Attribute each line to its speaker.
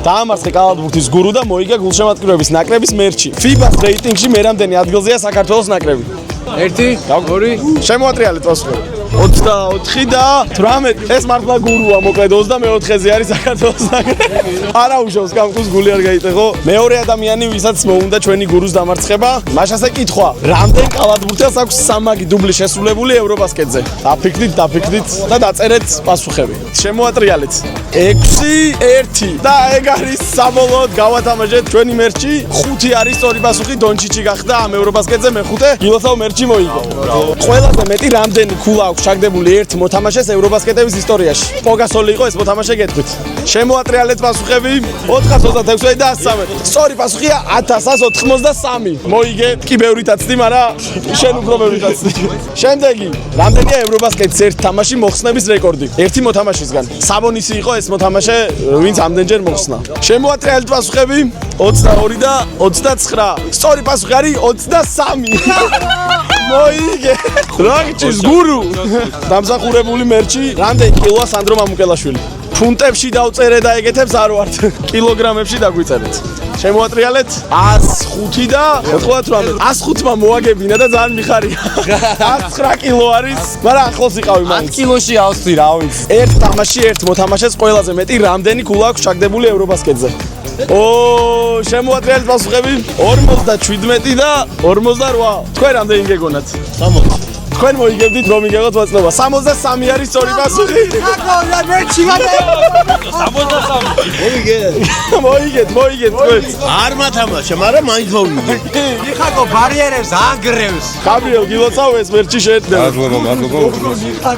Speaker 1: დაამარცხე კალათბურთის გურუ და მოიგა გულშემატკივრების ნაკრების მერჩი. FIBA-ს რეიტინგში მერამდენი ადგილზეა საქართველოს ნაკრები.
Speaker 2: 1 2
Speaker 1: შემოატრიალეთ პასუხი. 24 და 18. ეს მართლა გურუა, მოკლედ 24-ზე არის საქართველოს ნაკრები. არა უშავს კამკუს გული არ გაიტეხო. მეორე ადამიანი, ვისაც მოუნდა ჩვენი გურუს დამარცხება, მაშასე კითხვა. რამდენ კალათბურთელს აქვს სამაგი დუბლი შესრულებული ევრობასკეტზე? დაფიქრდით და დაწერეთ პასუხები. შემოატრიალეთ. 6 1 და ეგ არის საბოლოოდ გავათამაშეთ ჩვენი მერჩი. 5 არის სწორი პასუხი, დონჩიჩი გახდა ამ ევრობასკეტზე მეხუთე. გილოცავ მერჩი მოიგო. ყველაზე მეტი რამდენი ქულა აქვს ჩაგდებული ერთ მოთამაშეს ევრობასკეტების ისტორიაში? პოგასოლი იყო ეს მოთამაშე გეტყვით. შემოატრიალეთ პასუხები. 426 და 113. სწორი პასუხია 1183. მოიგე. კი ბევრი დაცდი, მაგრამ შენ უფრო ბევრი დაცდი. შემდეგი, რამდენია ევრობასკეტის ერთ თამაში მოხსნების რეკორდი? ერთი მოთამაშისგან. საბონისი იყო ეს მოთამაშე, ვინც ამდენჯერ მოხსნა. შემოატრიალეთ პასუხები. 22 და 29. სწორი პასუხი არის 23. მოიგე. რაგჭის გურუ. დამსახურებული მერჩი. რამდენი კილოა სანდრო მამუკელაშვილი? ფუნტებში დავწერე და ეგეთებს არ ვართ. კილოგრამებში დაგვიწერეთ. შემოატრიალეთ 105 და 98. 105-მა მოაგებინა და ძალიან მიხარია. 109 კილო არის, მაგრამ ახლოს იყავი მაინც.
Speaker 2: 10 კილოში ავსვი რა ვიცი.
Speaker 1: ერთ თამაში ერთ მოთამაშეს ყველაზე მეტი რამდენი ქულა აქვს ჩაგდებული ევრობასკეტზე? შემოატრიალეთ პასუხები. 57 და 48. თქვენ რამდენი გეგონათ?
Speaker 2: 60.
Speaker 1: თქვენ მოიგებდით რომ იგეგოთ ვაწლობა. 63 არის სწორი პასუხი. მოიგეთ თქვენ.
Speaker 3: არ მათამაშა, მაგრამ მაინც მოვიგე.
Speaker 2: იხაკო ბარიერებს ანგრევს.
Speaker 1: გაბრიელ გილოცავ ეს მერჩი შეედგა.
Speaker 4: მადლობა.